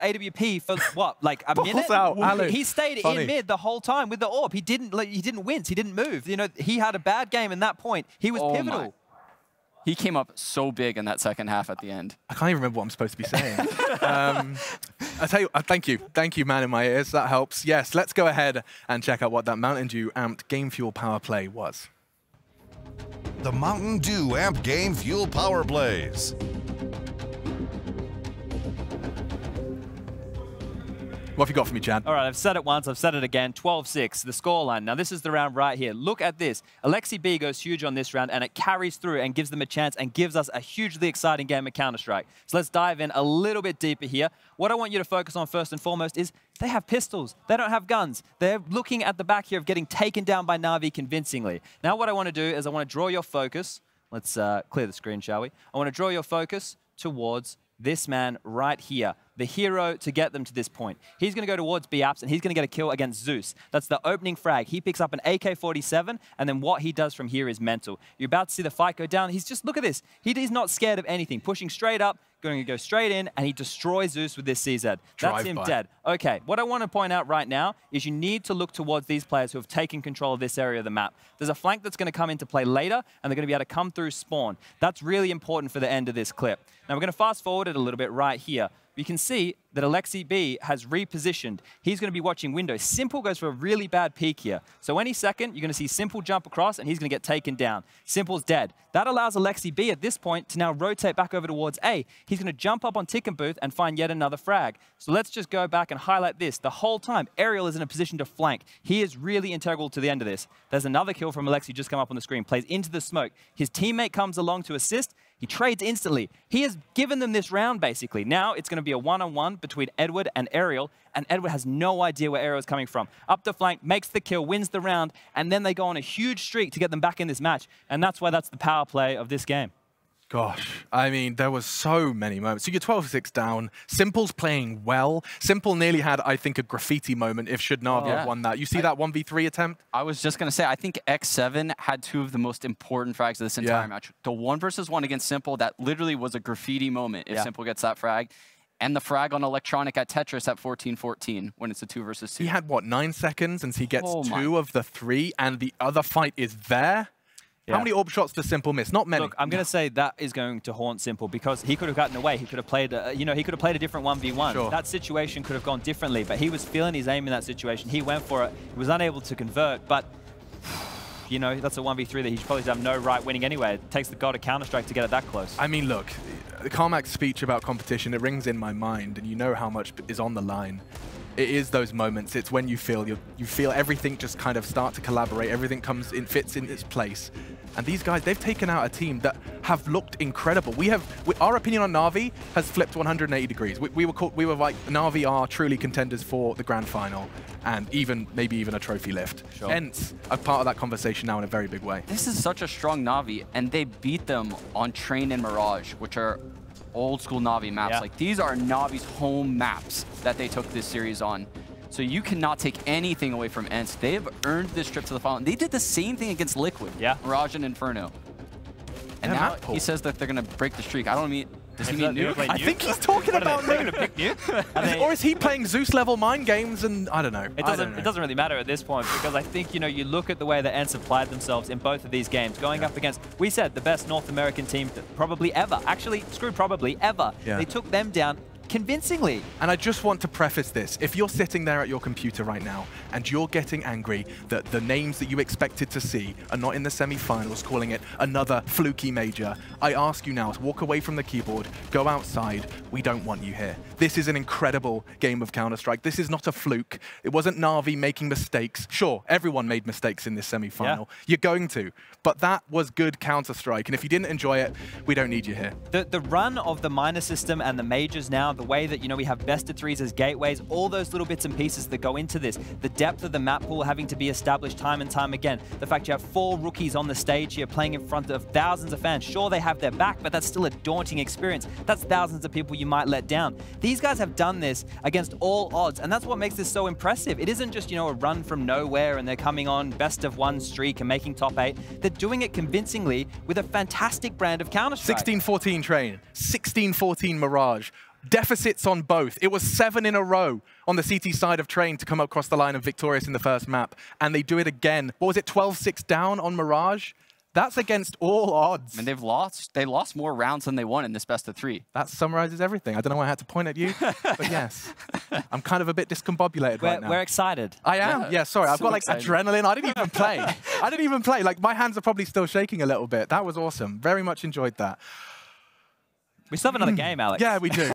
AWP for what, like a minute? He stayed in mid the whole time with the AWP. He didn't wince. He didn't move. You know, he had a bad game in that point. He was pivotal. He came up so big in that second half at the end. I can't even remember what I'm supposed to be saying. I tell you, thank you, man in my ears. That helps. Yes, let's go ahead and check out what that Mountain Dew amped Game Fuel power play was. The Mountain Dew Amp Game Fuel Power Plays. What have you got for me, Chad? All right, I've said it once, I've said it again. 12-6, the scoreline. Now, this is the round right here. Look at this. Alexi B goes huge on this round, and it carries through and gives them a chance and gives us a hugely exciting game of Counter-Strike. So let's dive in a little bit deeper here. What I want you to focus on first and foremost is they have pistols. They don't have guns. They're looking at the back here of getting taken down by Na'Vi convincingly. Now, what I want to do is I want to draw your focus. Let's clear the screen, shall we? I want to draw your focus towards this man right here, the hero to get them to this point. He's going to go towards B-Apps, and he's going to get a kill against Zeus. That's the opening frag. He picks up an AK-47, and then what he does from here is mental. You're about to see the fight go down. He's just, look at this. He's not scared of anything. Pushing straight up, going to go straight in, and he destroys Zeus with this CZ. That's him dead. Okay, what I want to point out right now is you need to look towards these players who have taken control of this area of the map. There's a flank that's going to come into play later, and they're going to be able to come through spawn. That's really important for the end of this clip. Now, we're going to fast forward it a little bit right here. You can see that Alexi B has repositioned. He's going to be watching window. Simple goes for a really bad peek here. So any second, you're going to see Simple jump across, and he's going to get taken down. Simple's dead. That allows Alexi B at this point to now rotate back over towards A. He's going to jump up on Tick and Booth and find yet another frag. So let's just go back and highlight this. The whole time, Aerial is in a position to flank. He is really integral to the end of this. There's another kill from Alexi just come up on the screen. Plays into the smoke. His teammate comes along to assist. He trades instantly. He has given them this round, basically. Now it's going to be a one-on-one between Edward and Aerial, and Edward has no idea where Aerial is coming from. Up the flank, makes the kill, wins the round, and then they go on a huge streak to get them back in this match. And that's why that's the power play of this game. Gosh, I mean, there was so many moments. So you're 12-6 down. Simple's playing well. Simple nearly had, I think, a graffiti moment if should Na'Vi have won that. You see that 1v3 attempt? I was just going to say, I think X7 had two of the most important frags of this entire match. The 1v1 against Simple, that literally was a graffiti moment if Simple gets that frag. And the frag on Electronic at Tetris at 14-14 when it's a 2v2. He had, what, 9 seconds, and he gets 2 of the 3, and the other fight is there? How many AWP shots does Simple miss? Not many. Look, I'm going to say that is going to haunt Simple because he could have gotten away. He could have played, he could have played a different 1v1. Sure. That situation could have gone differently, but he was feeling his aim in that situation. He went for it. He was unable to convert, but you know, that's a 1v3 that he probably have no right winning anyway. It takes the god of Counter-Strike to get it that close. I mean, look, Carmack's speech about competition, it rings in my mind, and you know how much is on the line. It is those moments. It's when you feel everything just kind of start to collaborate. Everything fits in its place. And these guys, they've taken out a team that have looked incredible. Our opinion on Na'Vi has flipped 180 degrees. We were like, Na'Vi are truly contenders for the grand final, and maybe even a trophy lift. Sure. Hence, a part of that conversation now in a very big way. This is such a strong Na'Vi, and they beat them on Train and Mirage, which are old school Na'Vi maps. Like, these are Na'Vi's home maps that they took this series on. So you cannot take anything away from ENCE. They have earned this trip to the final. And they did the same thing against Liquid, Mirage and Inferno. And now he says that they're going to break the streak. I don't mean, does he mean Nuke? I think he's talking about Nuke. Or is he playing Zeus-level mind games? And I don't know. It doesn't really matter at this point because I think, you look at the way that ENCE applied themselves in both of these games, going up against, we said, the best North American team probably ever. Actually, screw probably, ever. They took them down convincingly. And I just want to preface this. If you're sitting there at your computer right now and you're getting angry that the names that you expected to see are not in the semi-finals, calling it another fluky major, I ask you now to walk away from the keyboard, go outside. We don't want you here. This is an incredible game of Counter-Strike. This is not a fluke. It wasn't Na'Vi making mistakes. Sure, everyone made mistakes in this semi-final. You're going to. But that was good Counter-Strike. And if you didn't enjoy it, we don't need you here. The run of the minor system and the majors now, the way that, we have best of threes as gateways, all those little bits and pieces that go into this, the depth of the map pool having to be established time and time again, the fact you have 4 rookies on the stage here playing in front of thousands of fans. Sure, they have their back, but that's still a daunting experience. That's thousands of people you might let down. These guys have done this against all odds, and that's what makes this so impressive. It isn't just, a run from nowhere and they're coming on best of 1 streak and making top 8. They're doing it convincingly with a fantastic brand of Counter-Strike. 16-14 Train, 16-14 Mirage. deficits on both. It was 7 in a row on the CT side of Train to come across the line and victorious in the first map. And they do it again. What was it, 12-6 down on Mirage? That's against all odds. And they lost more rounds than they won in this best of 3. That summarizes everything. I don't know why I had to point at you, but yes. I'm kind of a bit discombobulated right now. We're excited. I am. Yeah, sorry. I've got like adrenaline. I didn't even play. I didn't even play. Like my hands are probably still shaking a little bit. That was awesome. Very much enjoyed that. We still have another game, Alex. Yeah, we do.